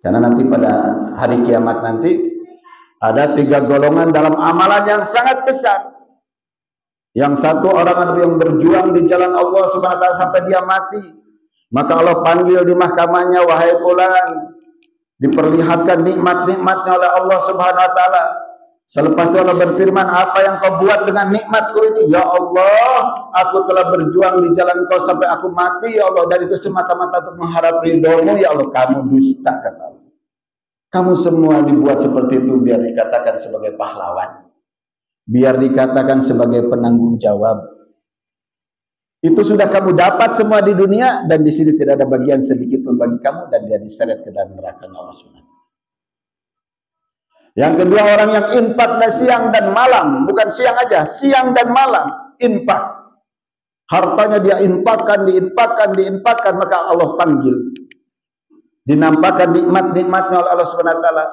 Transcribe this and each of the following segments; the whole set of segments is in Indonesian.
Karena nanti pada hari kiamat nanti ada 3 golongan dalam amalan yang sangat besar. Yang satu orang yang berjuang di jalan Allah Subhanahu wa taala sampai dia mati. Maka Allah panggil di mahkamahnya, wahai fulan, diperlihatkan nikmat-nikmatnya oleh Allah Subhanahu wa taala. Selepas itu Allah berfirman, apa yang kau buat dengan nikmatku ini? Ya Allah, aku telah berjuang di jalan kau sampai aku mati ya Allah, dan itu semata-mata untuk mengharap ridhomu ya Allah. Kamu dusta, kata Allah. Kamu semua dibuat seperti itu biar dikatakan sebagai pahlawan, biar dikatakan sebagai penanggung jawab. Itu sudah kamu dapat semua di dunia, dan di sini tidak ada bagian sedikit pun bagi kamu, dan dia diseret ke dalam neraka Allah Subhanahu. Yang kedua, orang yang infak siang dan malam, bukan siang aja, siang dan malam infak. Hartanya dia infakkan, maka Allah panggil. Dinampakkan nikmat-nikmatnya oleh Allah Subhanahu wa taala.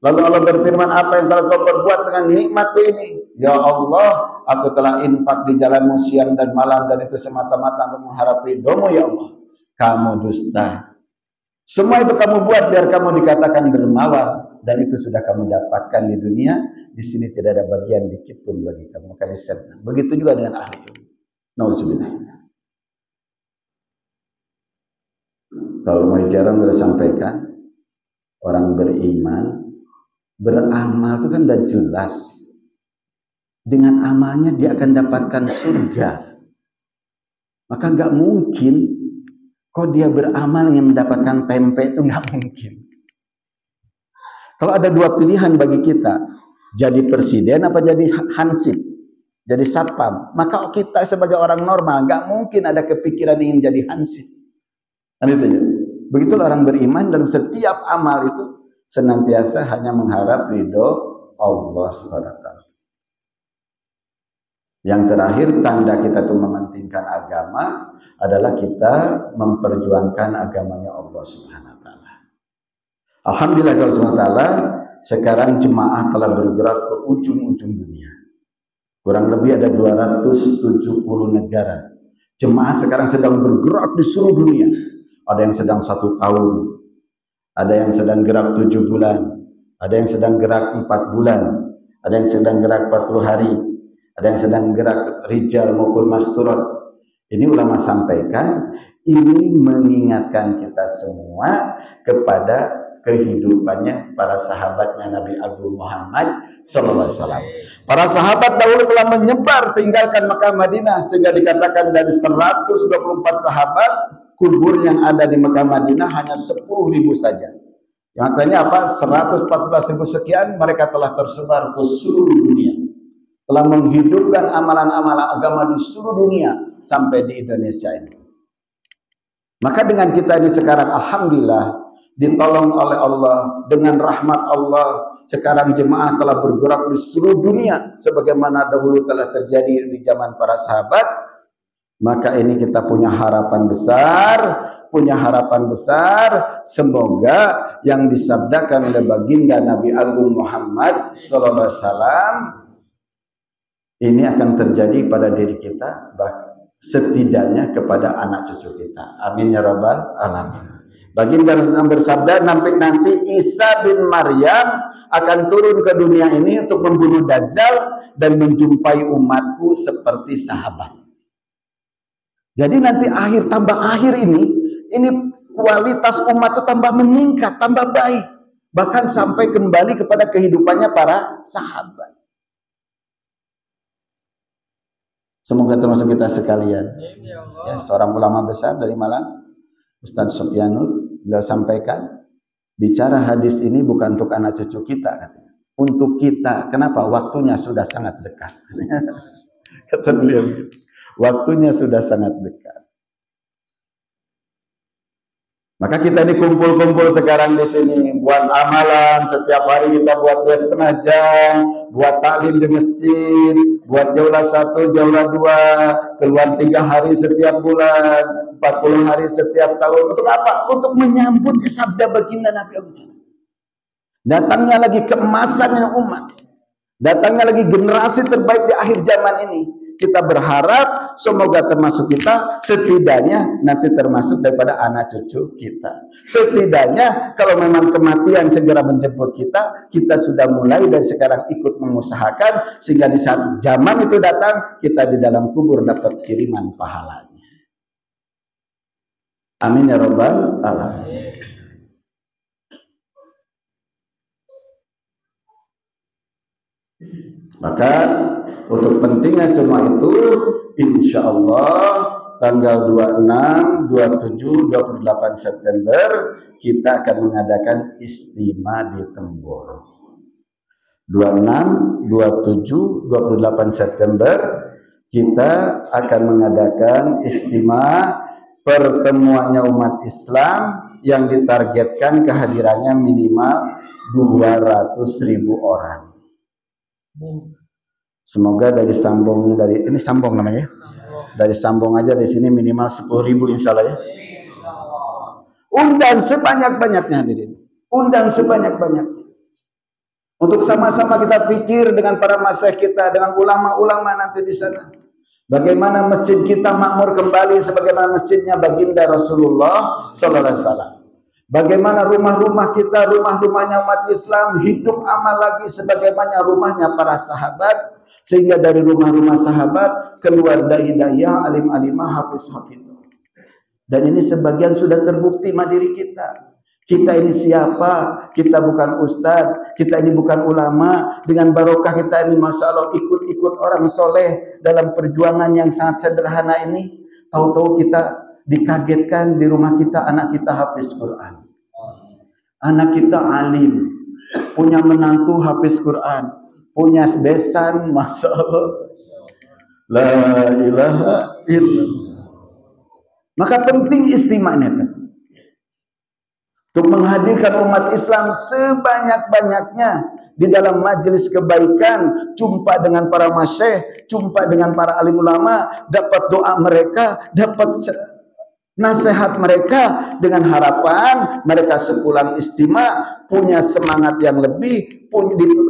Lalu Allah berfirman, apa yang telah kau perbuat dengan nikmatku ini? Ya Allah, aku telah infak di jalanmu siang dan malam, dan itu semata-mata untuk mengharap ridhomu ya Allah. Kamu dusta. Semua itu kamu buat biar kamu dikatakan dermawan, dan itu sudah kamu dapatkan di dunia. Di sini tidak ada bagian dikit pun bagi kamu, maka diseret. Begitu juga dengan ahli ilmu. Nauzubillah. Kalau mau jarang sudah sampaikan, orang beriman beramal itu kan udah jelas. Dengan amalnya dia akan dapatkan surga. Maka nggak mungkin kok dia beramal yang mendapatkan tempe, itu nggak mungkin. Kalau ada 2 pilihan bagi kita, jadi presiden apa jadi hansip, jadi satpam, maka kita sebagai orang normal nggak mungkin ada kepikiran ingin jadi hansip. Kan itu ya. Begitulah orang beriman, dalam setiap amal itu senantiasa hanya mengharap ridho Allah Subhanahu wa taala. Yang terakhir, tanda kita itu mementingkan agama adalah kita memperjuangkan agamanya Allah Subhanahu wa taala. Alhamdulillah Allah Subhanahu wa taala, sekarang jemaah telah bergerak ke ujung-ujung dunia. Kurang lebih ada 270 negara. Jemaah sekarang sedang bergerak di seluruh dunia. Ada yang sedang 1 tahun, ada yang sedang gerak 7 bulan, ada yang sedang gerak 4 bulan, ada yang sedang gerak 40 hari, ada yang sedang gerak rijal maupun masturot. Ini ulama sampaikan, ini mengingatkan kita semua kepada kehidupannya para sahabatnya Nabi Agung Muhammad sallallahu alaihi wasallam. Para sahabat dahulu telah menyebar tinggalkan Mekah Madinah, sehingga dikatakan dari 124 sahabat, kubur yang ada di Mekah Madinah hanya 10.000 saja. Yang artinya apa? 114.000 sekian mereka telah tersebar ke seluruh dunia. Telah menghidupkan amalan-amalan agama di seluruh dunia sampai di Indonesia ini. Maka dengan kita ini sekarang alhamdulillah ditolong oleh Allah, dengan rahmat Allah, sekarang jemaah telah bergerak di seluruh dunia sebagaimana dahulu telah terjadi di zaman para sahabat. Maka ini kita punya harapan besar, semoga yang disabdakan oleh baginda Nabi Agung Muhammad sallallahu alaihi wasallam ini akan terjadi pada diri kita, setidaknya kepada anak cucu kita. Amin ya rabbal alamin. Baginda bersabda, nanti Isa bin Maryam akan turun ke dunia ini untuk membunuh Dajjal dan menjumpai umatku seperti sahabat. Jadi nanti tambah akhir ini kualitas umat itu tambah meningkat, tambah baik, bahkan sampai kembali kepada kehidupannya para sahabat. Semoga termasuk kita sekalian. Ya, seorang ulama besar dari Malang, Ustadz Sofyanur, beliau sampaikan, bicara hadis ini bukan untuk anak cucu kita, katanya, untuk kita. Kenapa? Waktunya sudah sangat dekat. Kata beliau, waktunya sudah sangat dekat. Maka kita ini kumpul-kumpul sekarang di sini, buat amalan setiap hari kita buat 2,5 jam, buat taklim di masjid, buat jaulah 1, jaulah 2, keluar 3 hari setiap bulan, 40 hari setiap tahun. Untuk apa? Untuk menyambut sabda baginda Nabi Muhammad. Datangnya lagi keemasannya umat, datangnya lagi generasi terbaik di akhir zaman ini. Kita berharap semoga termasuk kita, setidaknya nanti termasuk daripada anak cucu kita. Setidaknya kalau memang kematian segera menjemput kita, kita sudah mulai dari sekarang ikut mengusahakan sehingga di saat zaman itu datang, kita di dalam kubur dapat kiriman pahalanya. Amin ya rabbal alamin. Maka untuk pentingnya semua itu, insya Allah tanggal 26, 27, 28 September kita akan mengadakan istimewa di Temboro. 26, 27, 28 September kita akan mengadakan istimewa pertemuannya umat Islam yang ditargetkan kehadirannya minimal 200.000 orang. Semoga dari Sambong, dari ini Sambong namanya, dari Sambong aja di sini minimal 10.000 insya Allah ya. Undang sebanyak-banyaknya hadirin, undang sebanyak-banyaknya. Untuk sama-sama kita pikir dengan para masyayikh kita, dengan ulama-ulama nanti di sana. Bagaimana masjid kita makmur kembali sebagaimana masjidnya baginda Rasulullah sallallahu alaihi wasallam. Bagaimana rumah-rumah kita, rumah-rumahnya umat Islam hidup amal lagi sebagaimana rumahnya para sahabat, sehingga dari rumah-rumah sahabat keluar dai-daiyah, alim-alimah, hafiz-hafizah. Dan ini sebagian sudah terbukti madiri kita. Kita ini siapa? Kita bukan ustadz, kita ini bukan ulama. Dengan barokah kita ini masya Allah ikut-ikut orang soleh dalam perjuangan yang sangat sederhana ini. Tahu-tahu kita dikagetkan di rumah kita anak kita hafiz Quran, anak kita alim, punya menantu hafiz Quran, punya besan, masya Allah, la ilaha illallah. Maka penting istimewa ini untuk menghadirkan umat Islam sebanyak-banyaknya di dalam majelis kebaikan, jumpa dengan para masyayikh, jumpa dengan para alim ulama, dapat doa mereka, dapat nasihat mereka, dengan harapan mereka sepulang istimewa punya semangat yang lebih,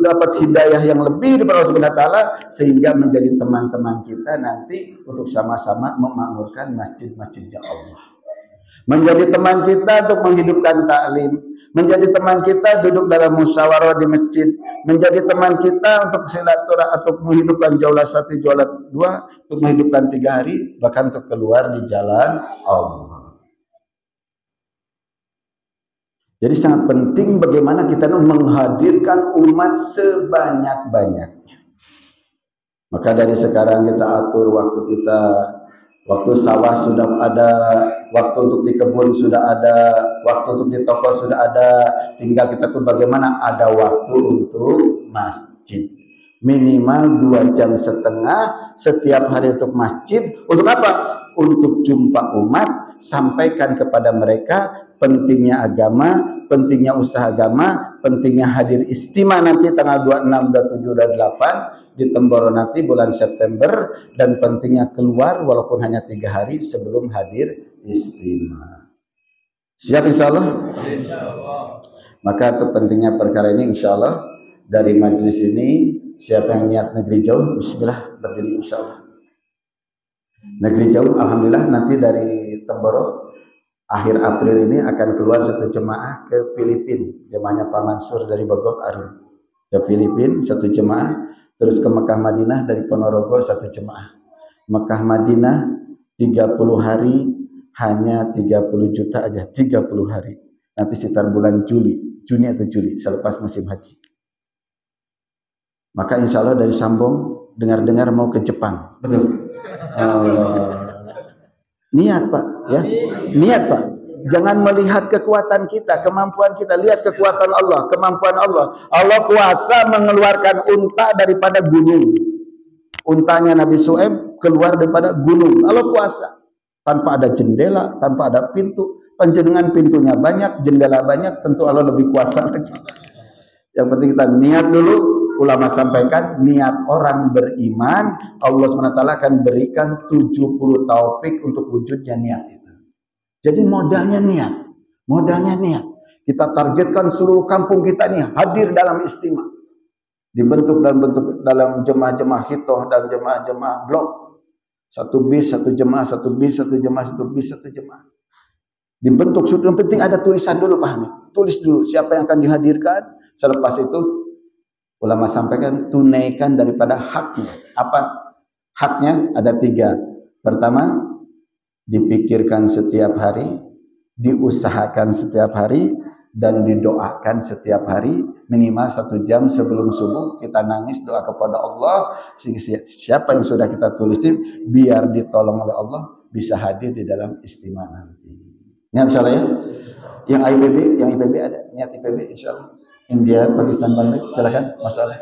dapat hidayah yang lebih dari Allah Subhanahu wa taala, sehingga menjadi teman-teman kita nanti untuk sama-sama memakmurkan masjid-masjidnya Allah. Menjadi teman kita untuk menghidupkan taklim, menjadi teman kita duduk dalam musyawarah di masjid, menjadi teman kita untuk silaturahmi, untuk menghidupkan jaulah 1, jaulah 2, untuk menghidupkan 3 hari, bahkan untuk keluar di jalan Allah. Jadi sangat penting bagaimana kita menghadirkan umat sebanyak-banyaknya. Maka dari sekarang kita atur waktu kita. Waktu sawah sudah ada, waktu untuk di kebun sudah ada, waktu untuk di toko sudah ada. Tinggal kita tuh bagaimana ada waktu untuk masjid. Minimal 2,5 jam setiap hari untuk masjid. Untuk apa? Untuk jumpa umat, sampaikan kepada mereka pentingnya agama, pentingnya usaha agama, pentingnya hadir istimewa nanti tanggal 26, 27, 28 di Temboro nanti bulan September, dan pentingnya keluar walaupun hanya 3 hari sebelum hadir istimewa. Siap insya Allah? Insya Allah. Maka itu pentingnya perkara ini insya Allah. Dari majelis ini, siapa yang niat negeri jauh, bismillah berdiri insya Allah. Negeri jauh, alhamdulillah nanti dari Temboro akhir April ini akan keluar 1 jemaah ke Filipina. Jemaahnya Pak Mansur dari Bogor Arun ke Filipina 1 jemaah, terus ke Mekah Madinah dari Ponorogo 1 jemaah. Mekah Madinah 30 hari hanya 30 juta aja, 30 hari. Nanti sekitar bulan Juni atau Juli selepas musim haji. Maka insya Allah dari Sambong dengar-dengar mau ke Jepang, betul? Allah. Niat Pak, ya, niat Pak. Jangan melihat kekuatan kita, kemampuan kita, lihat kekuatan Allah, kemampuan Allah. Allah kuasa mengeluarkan unta daripada gunung. Untanya Nabi Shu'aib keluar daripada gunung. Allah kuasa, tanpa ada jendela, tanpa ada pintu. Panjenengan pintunya banyak, jendela banyak, tentu Allah lebih kuasa lagi. Yang penting kita niat dulu. Ulama sampaikan niat orang beriman, Allah SWT akan berikan 70 taufik untuk wujudnya niat itu. Jadi modalnya niat, modalnya niat. Kita targetkan seluruh kampung kita nih hadir dalam istimewa. dibentuk dalam jemaah-jemaah hitoh dan jemaah-jemaah blok. Satu bis, satu jemaah, satu bis, satu jemaah, satu bis, satu jemaah. Dibentuk, yang penting ada tulisan dulu, pahami. Tulis dulu siapa yang akan dihadirkan. Selepas itu ulama sampaikan tunaikan daripada haknya. Apa haknya? Ada 3. Pertama, dipikirkan setiap hari, diusahakan setiap hari, dan didoakan setiap hari. Minimal 1 jam sebelum subuh kita nangis doa kepada Allah. Siapa yang sudah kita tulis biar ditolong oleh Allah bisa hadir di dalam istimewa nanti. Niat insyaallah ya. Yang IPB ada niat IPB insyaallah. India, Pakistan, Bangladesh silakan masalah.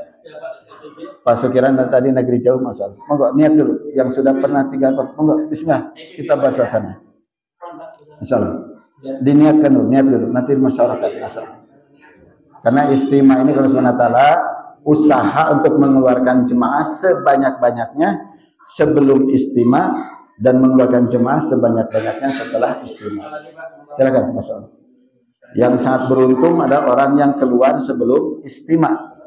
Pak Sukiran dan tadi negeri jauh masalah. Monggo niat dulu yang sudah pernah tinggal. Monggo bismillah kita bahas suasana. Insyaallah. Diniatkan dulu, niat dulu nanti masyarakat masalah. Karena istimewa ini kalau SWT usaha untuk mengeluarkan jemaah sebanyak-banyaknya sebelum istimewa dan mengeluarkan jemaah sebanyak-banyaknya setelah istimewa. Silakan Mas. Yang sangat beruntung ada orang yang keluar sebelum istimewa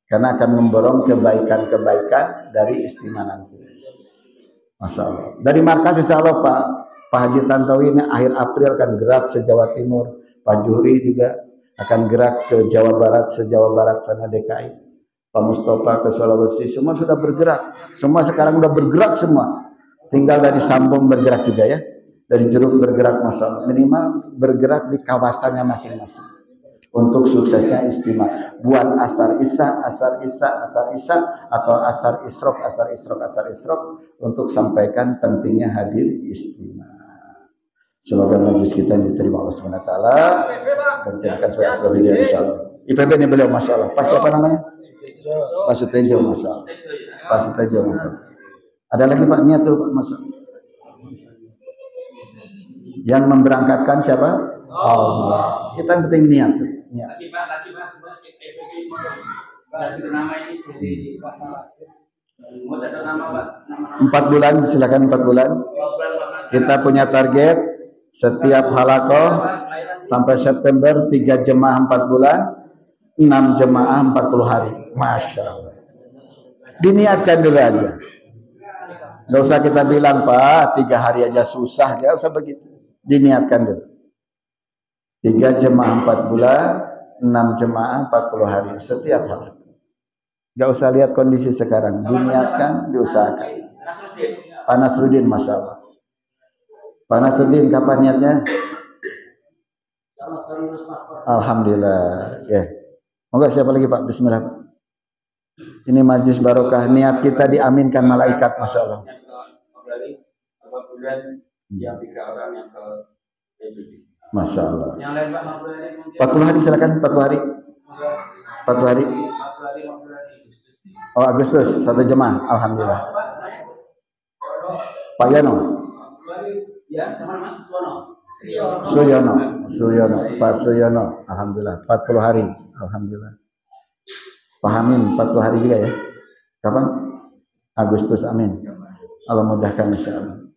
karena akan memborong kebaikan-kebaikan dari istimewa nanti. Masya Allah. Dari markas insya Allah Pak Haji Tantowi ini akhir April akan gerak se-Jawa Timur. Pak Juhri juga akan gerak ke Jawa Barat, se-Jawa Barat sana DKI. Pak Mustafa ke Sulawesi, semua sudah bergerak. Semua sekarang sudah bergerak semua. Tinggal dari Sambung bergerak juga ya. Dari Jeruk bergerak Masya Allah. Minimal bergerak di kawasannya masing-masing. Untuk suksesnya istimewa. Buat asar isya atau asar isrok untuk sampaikan pentingnya hadir istimewa. Semoga majlis kita diterima Allah Subhanahu wa taala dan jadikan sebagai asbab hidayah insyaallah. IPB ini beliau masyaallah. Pas siapa namanya? Pak Sutejo masyaallah. Pak Sutejo masyaallah. Ada lagi Pak niat dulu Pak masyaallah. Yang memberangkatkan siapa? Allah. Kita yang penting niat. Niat. Lagi Pak nama ini dari 4 bulan silakan 4 bulan. Kita punya target setiap halakoh sampai September 3 jemaah 4 bulan, 6 jemaah 40 hari. Masya Allah. Diniatkan dulu aja. Gak usah kita bilang Pak 3 hari aja susah, gak usah begitu. Diniatkan dulu. 3 jemaah 4 bulan, 6 jemaah 40 hari setiap hari. Gak usah lihat kondisi sekarang. Diniatkan, diusahakan. Pak Nasruddin Masya Allah. Pak Nasruddin kapan niatnya? Alhamdulillah. Ya. Moga siapa lagi Pak? Bismillah Pak. Ini majlis barokah. Niat kita diaminkan malaikat Masya Allah. Masya Allah. 40 hari silakan 40 hari. 40 hari. Oh Agustus 1 jemaah. Alhamdulillah. Pak Yono. Suyono, Pak Suyono, alhamdulillah 40 hari, alhamdulillah. Pak Hamim 40 hari juga ya. Kapan? Agustus, amin. Allah mudahkan insyaallah.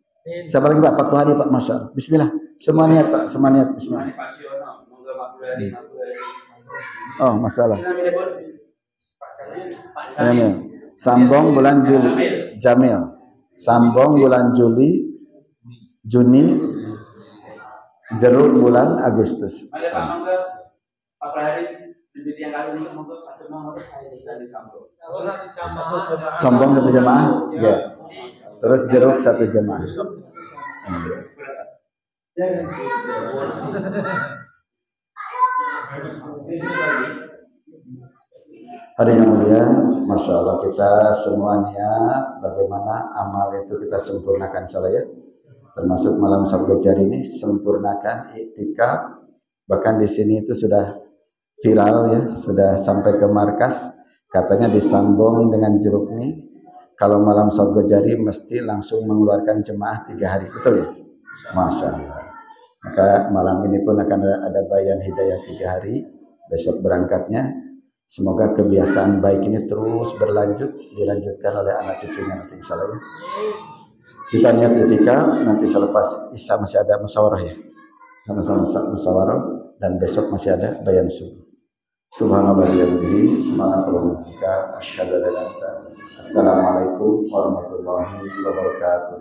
Siapa lagi Pak? 40 hari Pak, Masya Allah. Bismillah. Semua niat Pak, semua niat. Bismillah. Oh, masalah. Amin. Sambong bulan Juli, Jamil. Sambong bulan Juli. Juni, Jeruk bulan Agustus. Sambong 1 jemaah, ya. Terus Jeruk 1 jemaah. Hadirin yang mulia, Masya Allah kita semua niat bagaimana amal itu kita sempurnakan insyaallah ya. Termasuk malam Sabtu Jari ini sempurnakan iktikaf. Bahkan di sini itu sudah viral ya, sudah sampai ke markas. Katanya disambung dengan Jeruk nih. Kalau malam Sabtu Jari mesti langsung mengeluarkan jemaah 3 hari, betul ya? Masya Allah. Maka malam ini pun akan ada bayan hidayah 3 hari. Besok berangkatnya. Semoga kebiasaan baik ini terus berlanjut, dilanjutkan oleh anak cucunya nanti insyaallah ya. Kita niat itikaf, nanti selepas Isya masih ada musyawarah ya. Sama-sama musyawarah dan besok masih ada bayan subuh. Subhanallah bihamdihi, subhanakallahumma asyhadu an la ilaha illa anta. Assalamualaikum warahmatullahi wabarakatuh.